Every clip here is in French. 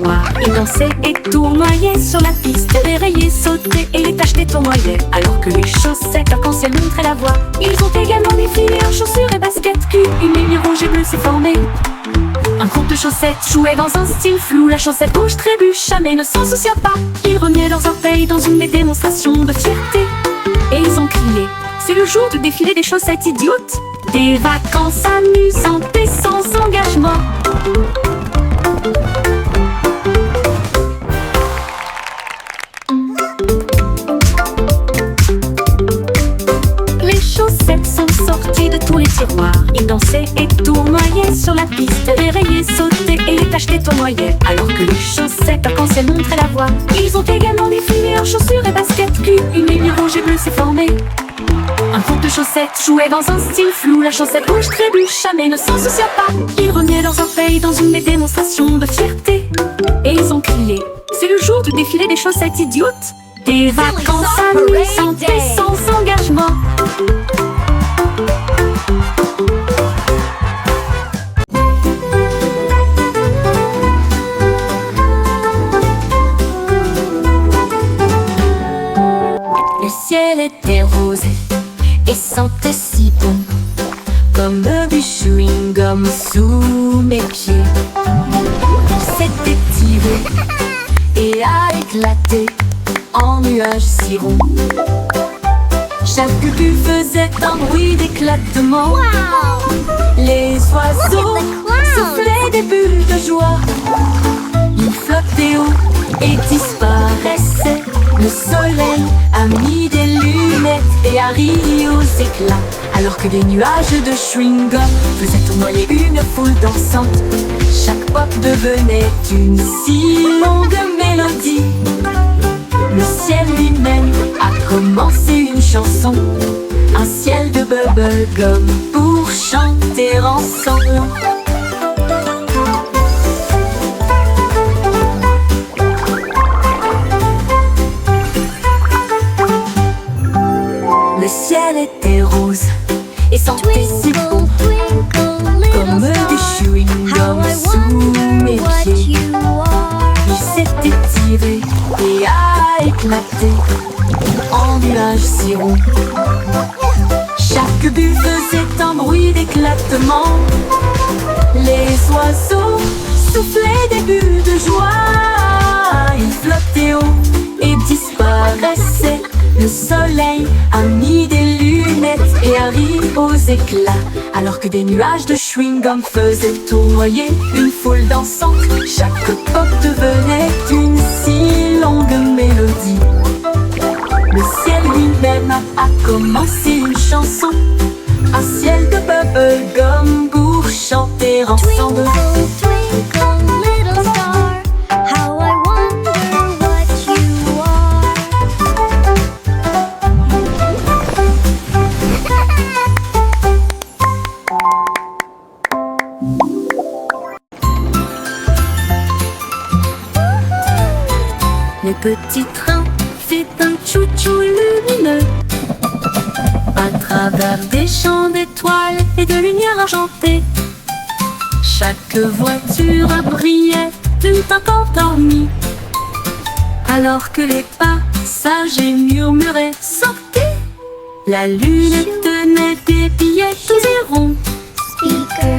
tiroirs. Ils dansaient et tournoyaient sur la piste, dérayaient, sautaient et les tachetés tournoyaient. Alors que les chaussettes arc-en-ciel montraient la voie. Ils ont également défilé en chaussures et baskets cul. Une ligne rouge et bleue s'est formée. Un groupe de chaussettes jouait dans un style flou. La chaussette rouge trébucha mais ne s'en soucia pas. Ils remuaient leurs orteils dans une démonstration de fierté. Et ils ont crié: c'est le jour du défilé des chaussettes idiotes. Des vacances amusantes et sans engagement. Les chaussettes sont sorties de tous les tiroirs. Ils dansaient et tournoyaient sur la piste, dérayaient, sautaient et les tachetés tournoyaient. Alors que les chaussettes arc-en-ciel montraient la voie. Ils ont également défilé en chaussures et baskets cul. Une ligne rouge et bleue s'est formée. Un groupe de chaussettes jouait dans un style flou. La chaussette rouge trébucha mais ne s'en soucia pas. Ils remuaient leurs orteils dans une démonstration de fierté. Et ils ont crié: c'est le jour du défilé des chaussettes idiotes. Des vacances amusantes et sans engagement. Le ciel était rose et sentait si bon, comme du chewing-gum sous mes pieds. S'était tiré et a éclaté en nuages si ronds. Chaque bulle faisait un bruit d'éclatement. Les oiseaux soufflaient des bulles de joie. Ils flottaient haut et disparaissaient. Le soleil a mis des lunettes et a ri aux éclats. Alors que des nuages de chewing-gum faisaient tournoyer une foule dansante. Chaque pop devenait une si longue mélodie. Le ciel lui-même a commencé une chanson. Un ciel de bubblegum pour chanter ensemble. Le ciel était rose et sentait si bon, comme du chewing-gum sous mes pieds. Il s'était tiré et a éclaté en nuages si ronds. Chaque bulle faisait un bruit d'éclatement. Les oiseaux soufflaient des bulles de joie. Ils flottaient haut et disparaissaient. Le soleil a mis des lunettes et a ri aux éclats. Alors que des nuages de chewing-gum faisaient tournoyer une foule dansante. Chaque pop devenait une si longue mélodie. Le ciel lui-même a commencé une chanson. Un ciel de bubblegum pour chanter ensemble. Le petit train fait un chou-chou lumineux à travers des champs d'étoiles et de lumière argentée. Chaque voiture brillait d'une teinte endormie. Alors que les passagers murmuraient « Sortez !» La lune tenait des billets tous et ronds,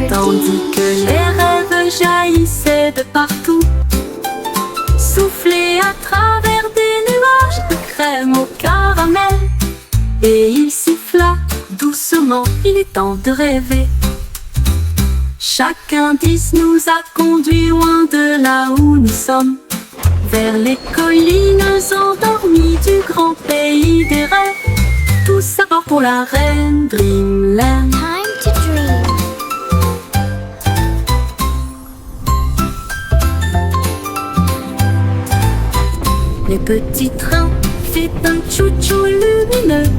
tandis que les rêves jaillissaient de partout. Soufflé à travers des nuages de crème au caramel. Et il siffla doucement, il est temps de rêver. Chaque indice nous a conduits loin de là où nous sommes, vers les collines endormies du grand pays des rêves. Tous à bord pour la reine Dreamland. Time to dream. Le petit train fait un chou-chou lumineux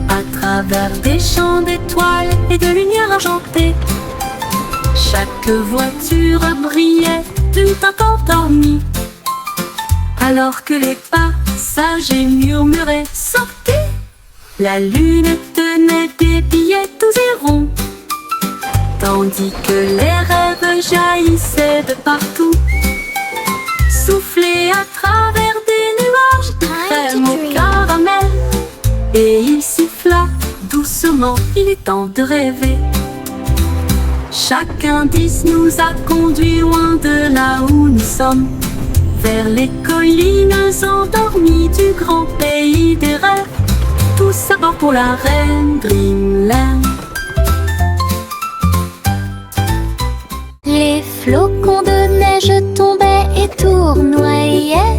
à travers des champs d'étoiles et de lumière argentée. Chaque voiture brillait d'une teinte endormie. Alors que les passagers murmuraient « Sortez !» La lune tenait des billets tous et ronds, tandis que les rêves jaillissaient de partout. doucement, il est temps de rêver. Chaque indice nous a conduit loin de là où nous sommes, vers les collines endormies du grand pays des rêves. Tout ça pour la reine Dreamland. Les flocons de neige tombaient et tournoyaient.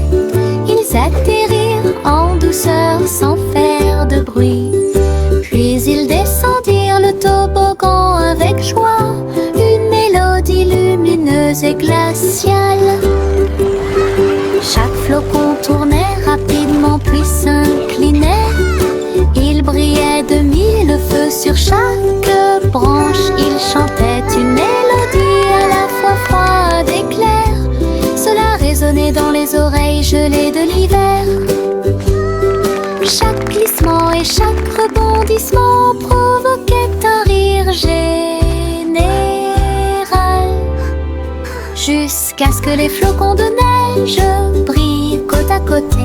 Ils atterrirent en douceur sans faire de bruit. Puis ils descendirent le toboggan avec joie, une mélodie lumineuse et glaciale. Chaque flocon tournait rapidement puis s'inclinait. Il brillait de mille feux sur chaque branche. Il chantait une mélodie à la fois froide et claire. Cela résonnait dans les oreilles gelées de l'hiver. Chaque glissement et chaque rebondissement provoquait un rire général, jusqu'à ce que les flocons de neige brillent côte à côté.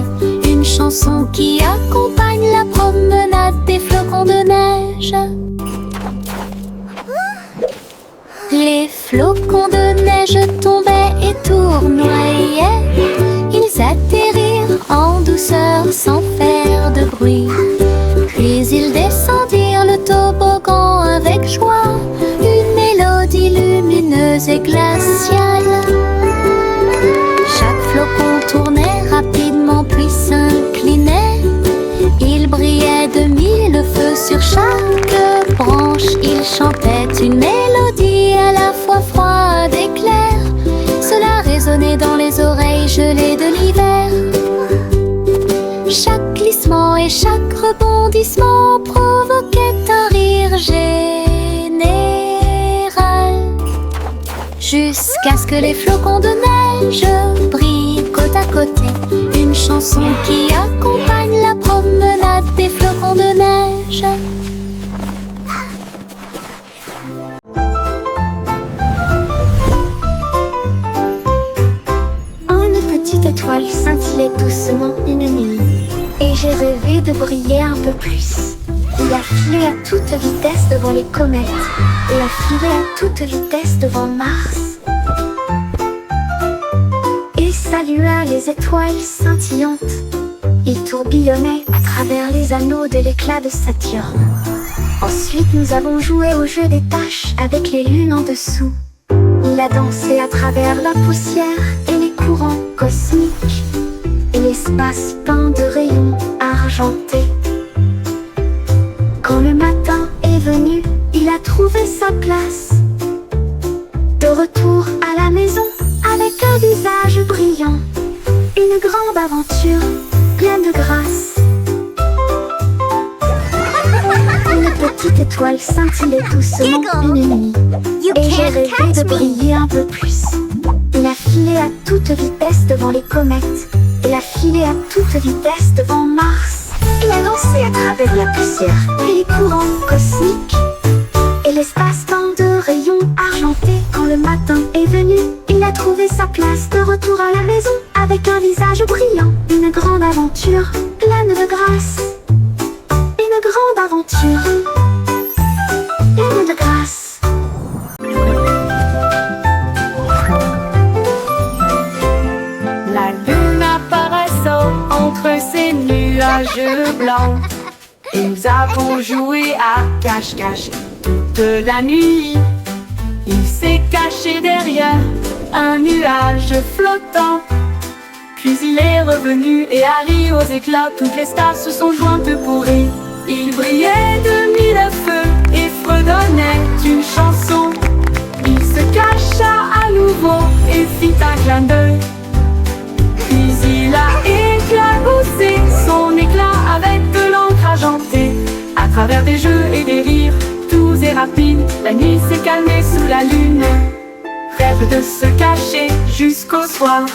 Une chanson qui accompagne la promenade des flocons de neige. Les flocons de neige tombaient et tournoyaient. Ils atterrirent en douceur sans faire de bruit. Puis ils descendirent le toboggan avec joie, une mélodie lumineuse et glaciale. Chaque flocon tournait rapidement puis s'inclinait. Il brillait de mille feux sur chaque branche. Il chantait une mélodie à la fois froide et claire. Cela résonnait dans les oreilles gelées de l'hiver. Chaque glissement et chaque rebondissement provoquait un rire général, jusqu'à ce que les flocons de neige brillent côte à côté. Une chanson qui accompagne la promenade des flocons de neige. Une petite étoile scintillait doucement une nuit, et j'ai rêvé de briller un peu plus. Il a filé à toute vitesse devant les comètes, et a filé à toute vitesse devant Mars. Et salua les étoiles scintillantes. Il tourbillonnait à travers les anneaux de l'éclat de Saturne. Ensuite nous avons joué au jeu des taches avec les lunes en dessous. Il a dansé à travers la poussière et les courants cosmiques, et l'espace peint de rayons argentés. Quand le matin est venu, il a trouvé sa place. De retour à la maison, avec un visage brillant, une grande aventure pleine de grâce. Une petite étoile scintillait doucement une nuit, et j'ai rêvé de briller un peu plus. Il a filé à toute vitesse devant les comètes, et a filé à toute vitesse devant Mars. Il a dansé à travers la poussière et les courants cosmiques, et l'espace peint de rayons argentés. Quand le matin est venu, il a trouvé sa place. De retour à la maison, avec un visage brillant, une grande aventure pleine de grâce. Une grande aventure pleine de grâce. La lune apparaissant entre ces nuages blancs, et nous avons joué à cache-cache toute la nuit. Il s'est caché derrière un nuage flottant, puis il est revenu et a ri aux éclats. Toutes les stars se sont jointes pour rire. Il brillait de mille feux et fredonnait une chanson. Il se cacha à nouveau et fit un clin d'œil. Puis il a éclaboussé son éclat avec de l'encre argentée. À travers des jeux et des rires, doux et rapides, la nuit s'est calmée sous la lune. Rêve de se cacher jusqu'au soir.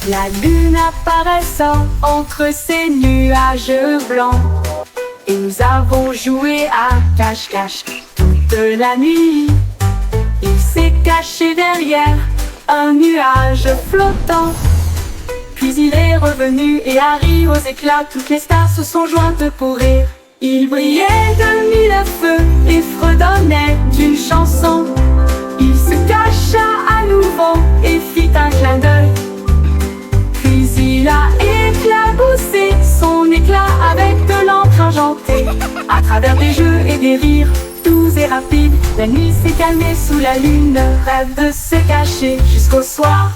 La lune apparaissant entre ces nuages blancs, et nous avons joué à cache-cache toute la nuit. Il s'est caché derrière un nuage flottant. Puis il est revenu et Harry aux éclats, toutes les stars se sont jointes pour rire. Il brillait de mille feux et fredonnait d'une chanson. Il se cacha à nouveau et fit un clin d'œil. Puis il a éclaboussé son éclat avec de l'encre argentée. À travers des jeux et des rires doux et rapides, la nuit s'est calmée sous la lune, rêve de se cacher jusqu'au soir.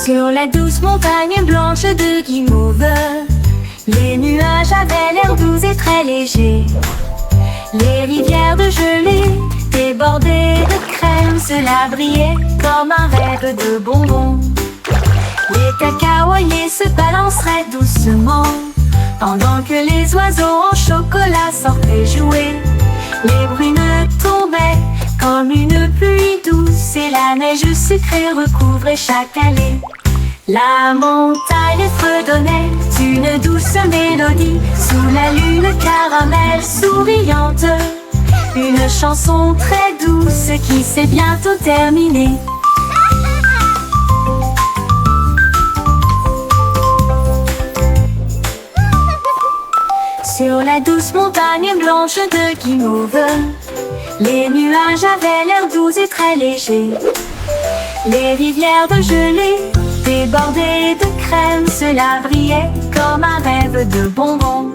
Sur la douce montagne blanche de Guimauve, les nuages avaient l'air doux et très légers. Les rivières de gelée débordées de crème, cela brillait comme un rêve de bonbons. Les cacaoyers se balanceraient doucement pendant que les oiseaux en chocolat sortaient jouer. Les brumes tombaient comme une pluie douce et la neige sucrée recouvrait chaque allée. La montagne fredonnait une douce mélodie sous la lune caramel souriante. Une chanson très douce qui s'est bientôt terminée. Sur la douce montagne blanche de Guimauve, les nuages avaient l'air doux et très légers. Les rivières de gelée débordées de crème, cela brillait comme un rêve de bonbons.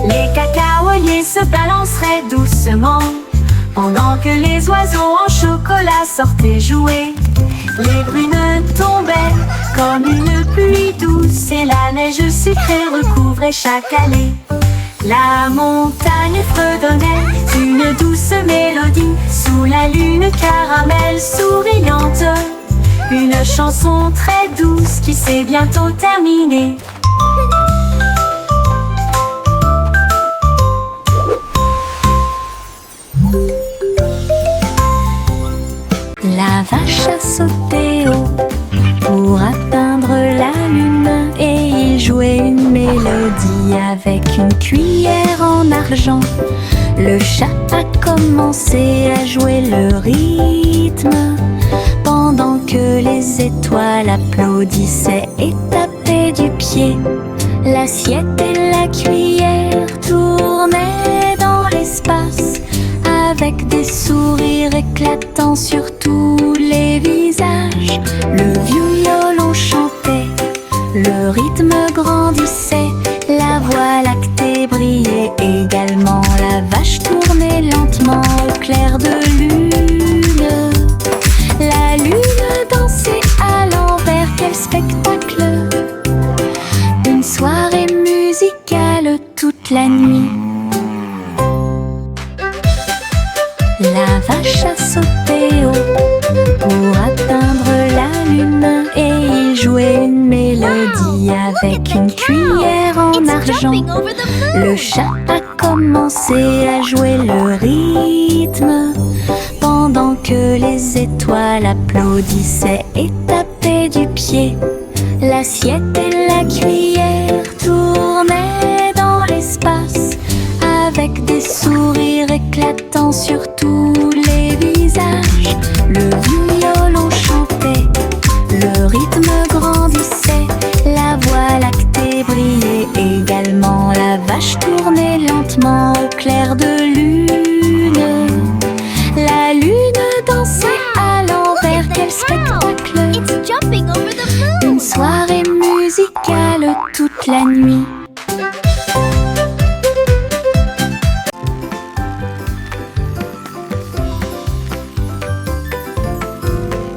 Les cacaoyers se balanceraient doucement pendant que les oiseaux en chocolat sortaient jouer. Les brumes tombaient comme une pluie douce et la neige sucrée recouvrait chaque allée. La montagne fredonnait une douce mélodie sous la lune caramel souriante. Une chanson très douce qui s'est bientôt terminée. La vache a sauté haut pour atteindre la lune et y jouer une mélodie avec une cuillère en argent. Le chat a commencé à jouer le rythme pendant que les étoiles applaudissaient et tapaient du pied. L'assiette et la cuillère tournaient dans l'espace avec des sourires éclatants sur tous les visages. Le violon chantait, le rythme grandissait, la voie lactée brillait également. La vache tournait lentement au clair de lune. La lune dansait à l'envers, quel spectacle! Une soirée musicale toute la nuit. La vache a sauté haut pour atteindre la lune et y jouer une mélodie avec une cuillère en argent. Le chat a commencé à jouer le rythme pendant que les étoiles applaudissaient et tapaient du pied. L'assiette et la cuillère tournaient dans l'espace avec des sourires éclatants sur tous les visages. Le violon chantait, le rythme grandissait, la voie lactée brillait également. La vache tournait lentement au clair de lune. La lune dansait à l'envers, quel spectacle! Une soirée musicale toute la nuit.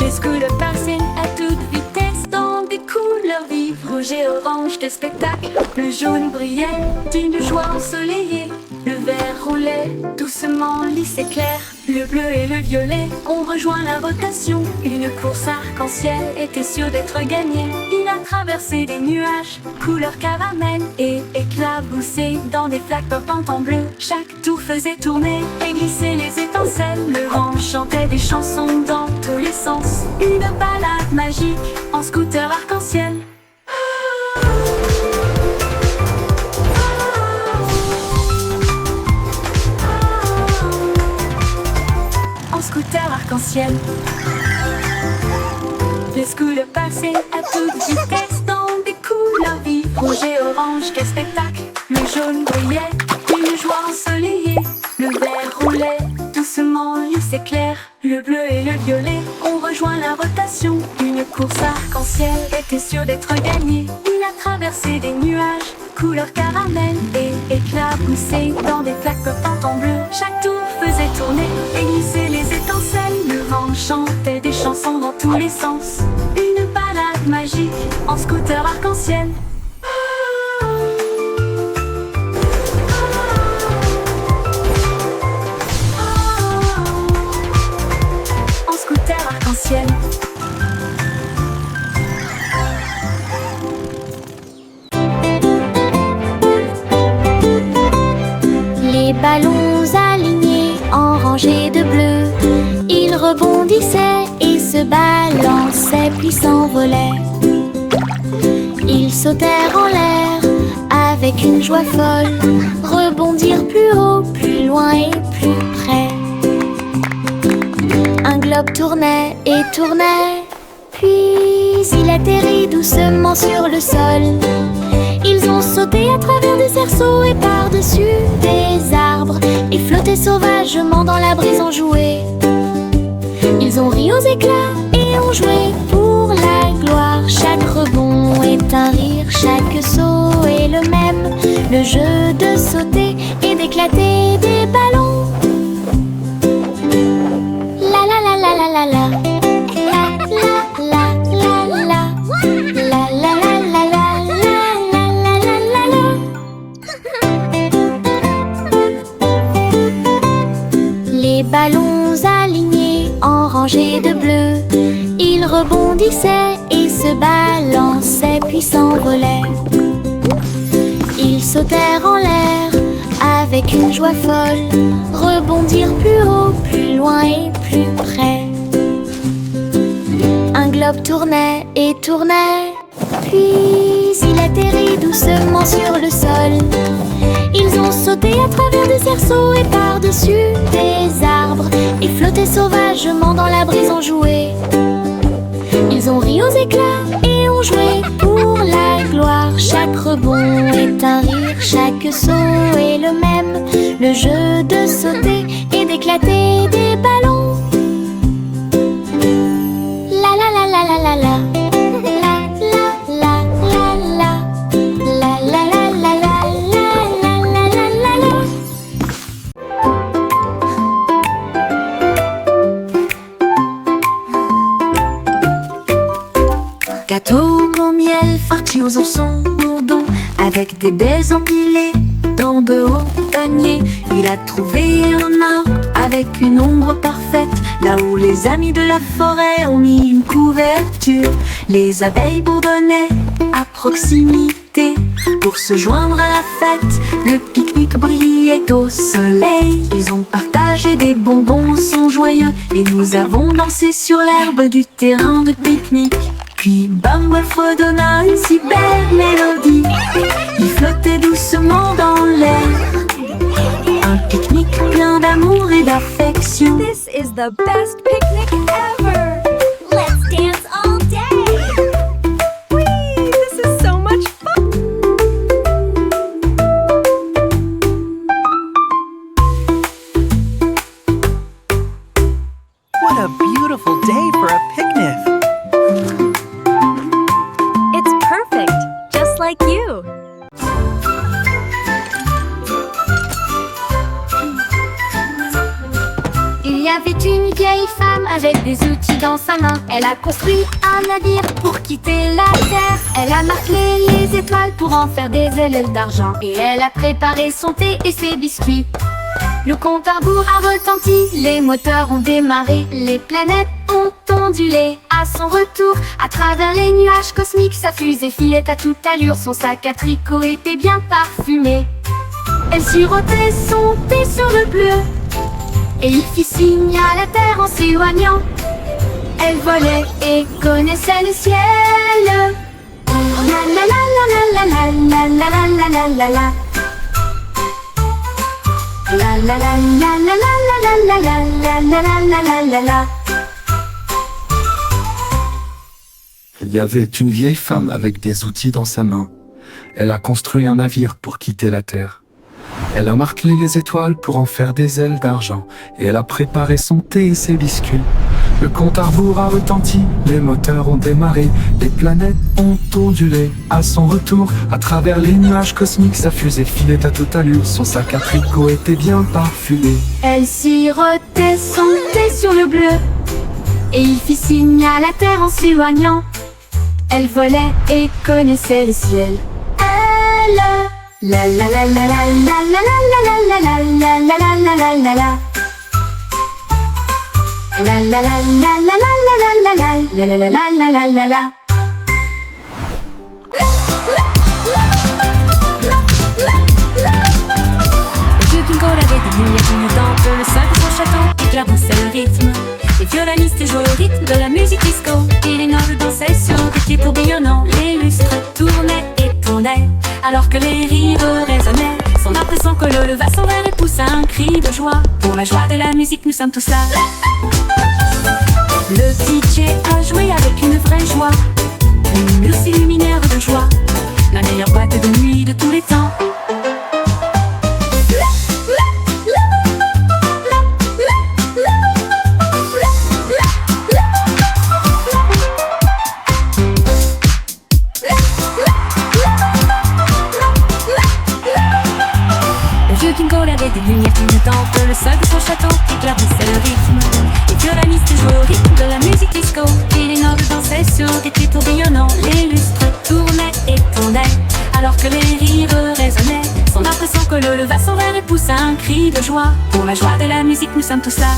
Les scooters passent à toute vitesse dans des couleurs vives, rouge et orange, des spectacles. Le jaune brillait d'une joie ensoleillée. Le vert roulait doucement, lisse et clair. Le bleu et le violet ont rejoint la rotation. Une course arc-en-ciel était sûre d'être gagnée. Il a traversé des nuages, couleur caramel, et éclaboussé dans des flaques portantes en bleu. Chaque tour faisait tourner et glisser les étincelles. Le vent chantait des chansons dans tous les sens. Une balade magique en scooter arc-en-ciel. Scooter arc-en-ciel. Les scooters passaient à toute vitesse dans des couleurs vives, rouge et orange, quel spectacle. Le jaune brillait, une joie ensoleillée. Le vert roulait doucement, lisse et clair. Le bleu et le violet ont rejoint la rotation. Une course arc-en-ciel était sûre d'être gagnée. Il a traversé des nuages, couleur caramel, et éclaboussé dans des flaques portantes en bleu. Chaque tour faisait tourner et glisser les étincelles. Le vent chantait des chansons dans tous les sens. Une balade magique en scooter arc-en-ciel. En scooter arc-en-ciel. Les ballons alignés en rangées de bleu, ils rebondissaient et se balançaient puis s'envolaient. Ils sautèrent en l'air avec une joie folle, rebondirent plus haut, plus loin et plus près. Un globe tournait et tournait, puis il atterrit doucement sur le sol. Ils ont sauté à travers des cerceaux et par-dessus des arbres, et flotté sauvagement dans la brise en jouet. Ils ont ri aux éclats et ont joué pour la gloire. Chaque rebond est un rire, chaque saut est le même. Le jeu de sauter et d'éclater des ballons. La la la la la la la. Ballons alignés en rangées de bleu, ils rebondissaient et se balançaient puis s'envolaient. Ils sautèrent en l'air avec une joie folle, rebondirent plus haut, plus loin et plus près. Un globe tournait et tournait, puis il atterrit doucement sur le sol. Ils ont sauté à travers des cerceaux et par-dessus des arbres, et flotté sauvagement dans la brise en jouet. Ils ont ri aux éclats et ont joué pour la gloire. Chaque rebond est un rire, chaque saut est le même. Le jeu de sauter et d'éclater des ballons. La la la la la la la. Gâteau au miel, farci aux oursons bourdons, avec des baies empilées dans de hauts paniers. Il a trouvé un arbre avec une ombre parfaite, là où les amis de la forêt ont mis une couverture. Les abeilles bourdonnaient à proximité pour se joindre à la fête. Le pique-nique brillait au soleil. Ils ont partagé des bonbons, sont joyeux, et nous avons dansé sur l'herbe du terrain de pique-nique. Puis Bumble fredonna une si belle mélodie. Il flottait doucement dans l'air. Un pique-nique plein d'amour et d'affection. This is the best picnic ever! Let's dance all day! Whee! This is so much fun! What a beautiful day for a picnic! It's perfect, just like you! Il y avait une vieille femme avec des outils dans sa main. Elle a construit un navire pour quitter la terre. Elle a marqué les étoiles pour en faire des ailes d'argent. Et elle a préparé son thé et ses biscuits. Le compte à rebours a retenti, les moteurs ont démarré, les planètes ont ondulé à son retour. À travers les nuages cosmiques, sa fusée filait à toute allure. Son sac à tricot était bien parfumé. Elle sirotait son thé sur le bleu et il fit signe à la terre en s'éloignant. Elle volait et connaissait le ciel. La la la la la la la la la la la la. La la la la la la la la la la la la la la la. Il y avait une vieille femme avec des outils dans sa main. Elle a construit un navire pour quitter la terre. Elle a marqué les étoiles pour en faire des ailes d'argent. Et elle a préparé son thé et ses biscuits. Le compte à rebours a retenti, les moteurs ont démarré, les planètes ont ondulé à son retour. À travers les nuages cosmiques, sa fusée filait à toute allure. Son sac à tricot était bien parfumé. Elle sirotait son thé sur le bleu et il fit signe à la terre en s'éloignant. Elle volait et connaissait le ciel. Elle la la la la la la la la la la la la la la la la la. La la la la la la la la la la la la la la la. Le vieux bingo avait des lumières clignotantes, le sein de son château éclaboussait le rythme. Les violonistes jouaient au rythme de la musique disco et les nobles dansaient sur des pieds tourbillonnants. Les lustres tournaient et tournaient alors que les rires résonnaient. Son impression que le leva son verre et poussa un cri de joie. Pour la joie de la musique, nous sommes tous là. Le DJ a joué avec une vraie joie, une muse luminaire de joie, la meilleure boîte de nuit de tous les temps. Bingo avait des lumières clignotantes, le sol de son château éclaboussait le rythme. Les violonistes jouaient au rythme de la musique disco et les nobles dansaient sur des pieds tourbillonnants. Les lustres tournaient et tournaient alors que les rires résonnaient. Son impression que le leva son verre et poussa un cri de joie. Pour la joie de la musique, nous sommes tous là.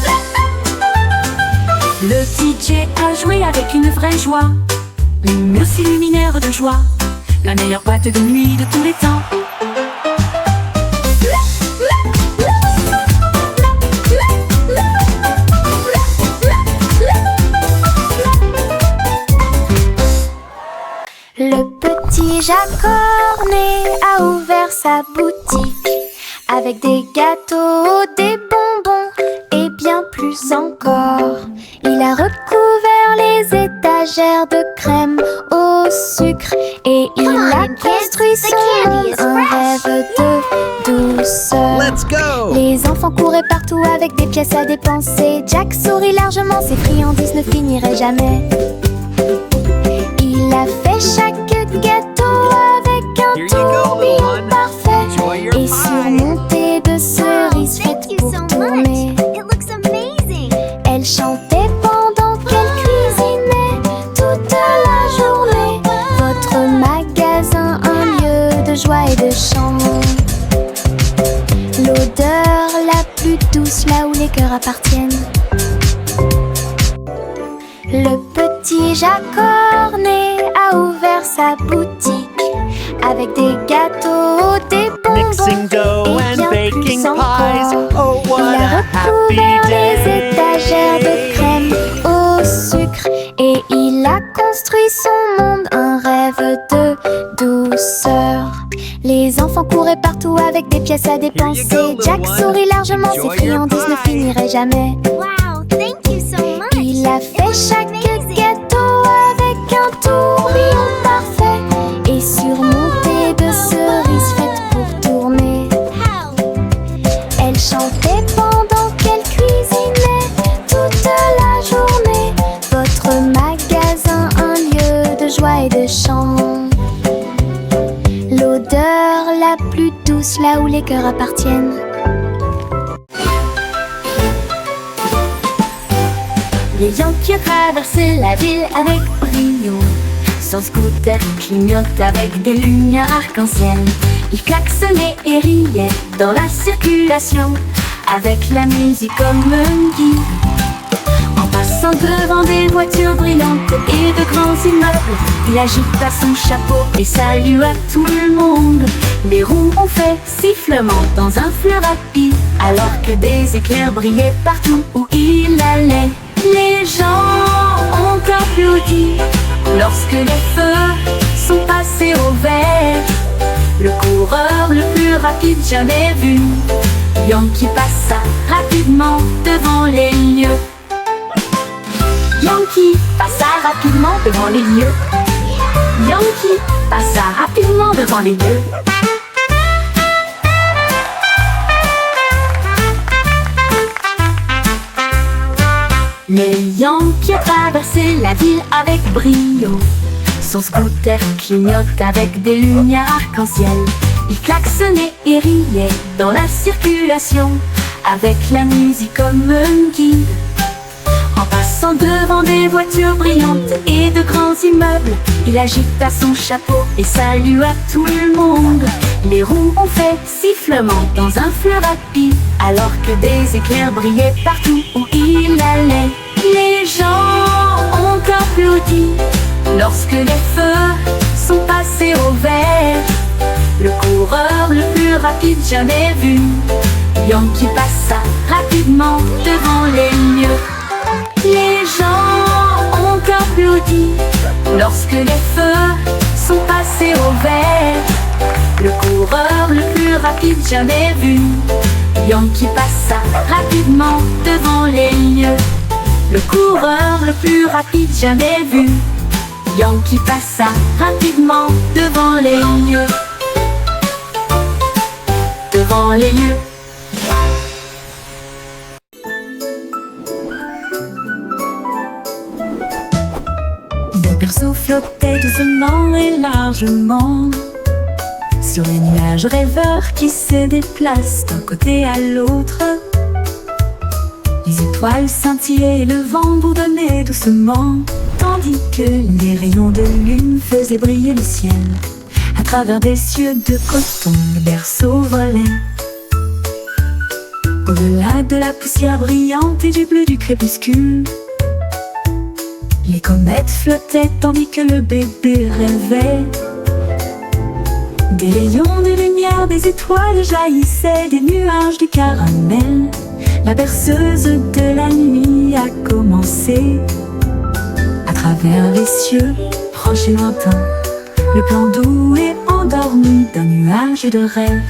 Le DJ a joué avec une vraie joie, une muse luminaire de joie, la meilleure boîte de nuit de tous les temps. Le petit Jacques Cornet a ouvert sa boutique avec des gâteaux, des bonbons et bien plus encore. Il a recouvert les étagères de crème au sucre et il a construit son monde, un rêve de douceur. Let's go! Les enfants couraient partout avec des pièces à dépenser. Jack sourit largement, ses friandises ne finiraient jamais. Il a fait chaque gâteau avec un tourbillon parfait et surmonté de cerises faites pour tourner. Elle chantait pendant qu'elle cuisinait toute la journée. Votre magasin, un lieu de joie et de chant. L'odeur la plus douce là où les cœurs appartiennent. Le petit Jacques Cornet a ouvert sa boutique avec des gâteaux, des Mixing bonbons dough et and bien baking plus encore. pies. Oh, what Il a a happy recouvert les day! étagères de crème au sucre et il a construit son monde, un rêve de douceur. Les enfants couraient partout avec des pièces à dépenser. little Jack one. sourit largement, ses Enjoy your friandises ne pie. finiraient jamais. Wow, thank you so much. Il a fait chaque gâteau avec un tourbillon parfait et surmonté de cerises faites pour tourner. Elle chantait pendant qu'elle cuisinait toute la journée. Votre magasin, un lieu de joie et de chant. L'odeur la plus douce là où les cœurs appartiennent. Les Yankees ont traversé la ville avec brio. Son scooter clignote avec des lumières arc-en-ciel. Il klaxonnait et riait dans la circulation, avec la musique comme un guide. En passant devant des voitures brillantes et de grands immeubles, il agita son chapeau et salua tout le monde. Les roues ont fait sifflement dans un fleuve rapide, alors que des éclairs brillaient partout où il allait. Les gens ont applaudi lorsque les feux sont passés au vert. Le coureur le plus rapide jamais vu, Yankee passa rapidement devant les lieux. Yankee passa rapidement devant les lieux. Yankee passa rapidement devant les lieux. Mais Yankee a traversé la ville avec brio. Son scooter clignote avec des lumières arc-en-ciel. Il klaxonnait et riait dans la circulation, avec la musique comme un guide. En passant devant des voitures brillantes et de grands immeubles, il agita son chapeau et salua tout le monde. Les roues ont fait sifflement dans un fleuve rapide, alors que des éclairs brillaient partout où il allait. Les gens ont applaudi lorsque les feux sont passés au vert. Le coureur le plus rapide jamais vu, Yankee passa rapidement devant les lieux. Les gens ont applaudi lorsque les feux sont passés au vert. Le coureur le plus rapide jamais vu, Yankee passa rapidement devant les lieux. Le coureur le plus rapide jamais vu, Yankee passa rapidement devant les lieux. Devant les lieux. Le berceau flottait doucement et largement sur les nuages rêveurs qui se déplacent d'un côté à l'autre. Les étoiles scintillaient et le vent bourdonnait doucement, tandis que les rayons de lune faisaient briller le ciel. À travers des cieux de coton, le berceau volait. Au-delà de la poussière brillante et du bleu du crépuscule, les comètes flottaient tandis que le bébé rêvait. Des rayons de lumière, des étoiles jaillissaient, des nuages de caramel. La berceuse de la nuit a commencé. À travers les cieux, proches et lointains, le plan doux est endormi d'un nuage de rêve.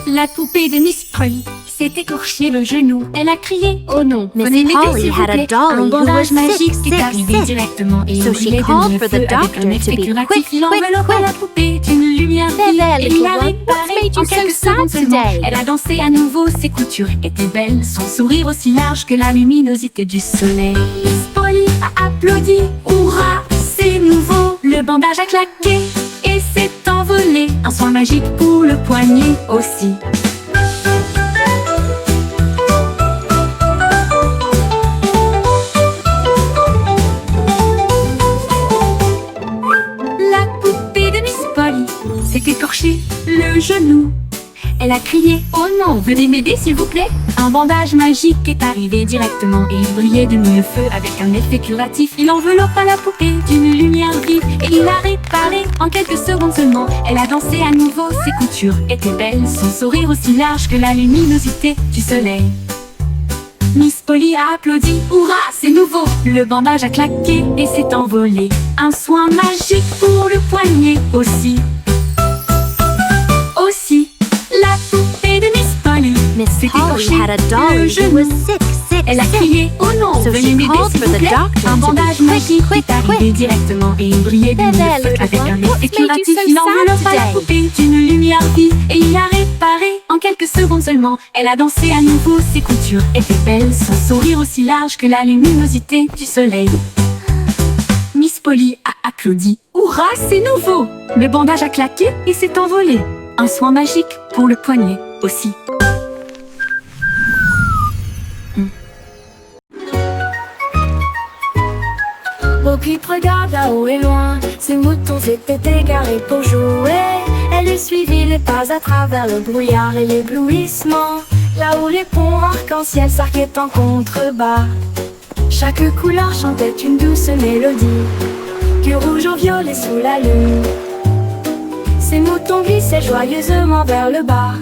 La poupée de Miss Polly s'est écorché le genou. Elle a crié oh non. Miss Venez m'aider, Polly s'il vous had a plaît. dolly Un who bandage was magique sick, est arrivé sick, directement et So il she brillait called de for the feu avec doctor un effet to be curatif. quick, Il quick, enveloppa quick. la poupée d'une lumière vive Belle, et il la Clara, réparait what's made en you so quelques sad secondes seulement. today? Elle a dansé à nouveau, ses coutures étaient belles, son sourire aussi large que la luminosité du soleil. Miss Polly a applaudi, hurrah, c'est nouveau. Le bandage a claqué et s'est envolé. Un soin magique pour le poignet aussi. S'est écorché le genou. Elle a crié oh non, venez m'aider s'il vous plaît. Un bandage magique est arrivé directement et il brillait de mille feux avec un effet curatif. Il enveloppa la poupée d'une lumière vive et il l'a réparée en quelques secondes seulement. Elle a dansé à nouveau, ses coutures étaient belles, son sourire aussi large que la luminosité du soleil. Miss Polly a applaudi, hurrah, c'est nouveau. Le bandage a claqué et s'est envolé. Un soin magique pour le poignet aussi. La poupée de Miss Polly s'est écorché had a le dolly who genou. was sick, sick, Elle a sick. crié oh non, So venez she m'aider called s'il for vous the plaît. doctor Un to be bandage quick, magique quick, est arrivé quick. directement et il brillait de mille Belle, feux little avec one, un what's effet made you curatif. so Il sad enveloppa la today? poupée d'une lumière vive et il l'a réparée en quelques secondes seulement. Elle a dansé à nouveau, ses coutures étaient belles, son sourire aussi large que la luminosité du soleil. Miss Miss Polly a applaudi. Hurrah, c'est nouveau! Le bandage a claqué et s'est envolé. Un soin magique pour le poignet aussi. Bo Peep regarde à haut et loin, ses moutons s'étaient égarés pour jouer. Elle lui suivit les pas à travers le brouillard et l'éblouissement, là où les ponts arc-en-ciel s'arquaient en contrebas. Chaque couleur chantait une douce mélodie, du rouge au violet sous la lune. Ses moutons glissaient joyeusement vers le bas,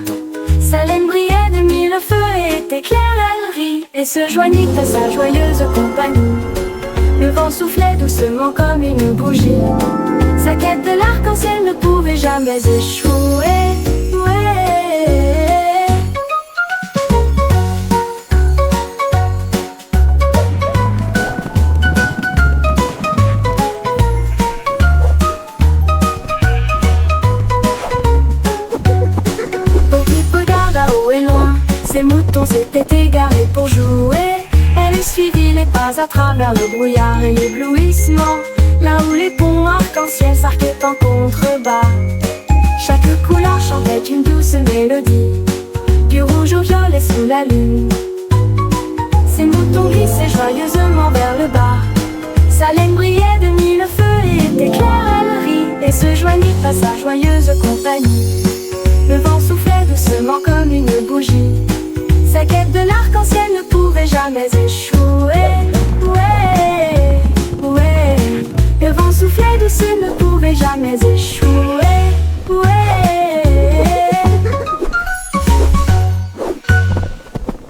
sa laine brillait de mille feux et était claire, elle rit et se joignit à sa joyeuse compagnie. Le vent soufflait doucement comme une bougie, sa quête de l'arc-en-ciel ne pouvait jamais échouer. Bo Peep regarde à haut et loin, ses moutons s'étaient égarés pour jouer. Elle suivit les pas à travers le brouillard et l'éblouissement, là où les ponts arc-en-ciel s'arquaient en contrebas. Chaque couleur chantait une douce mélodie, du rouge au violet sous la lune. Ses moutons glissaient joyeusement vers le bas, sa laine brillait de mille feux et était claire, elle rit et se joignit à sa joyeuse compagnie. Le vent soufflait doucement comme une bougie, sa quête de l'arc-en-ciel ne pouvait jamais échouer. Ouais, ouais. Le vent soufflait doucement, ne pouvait jamais échouer.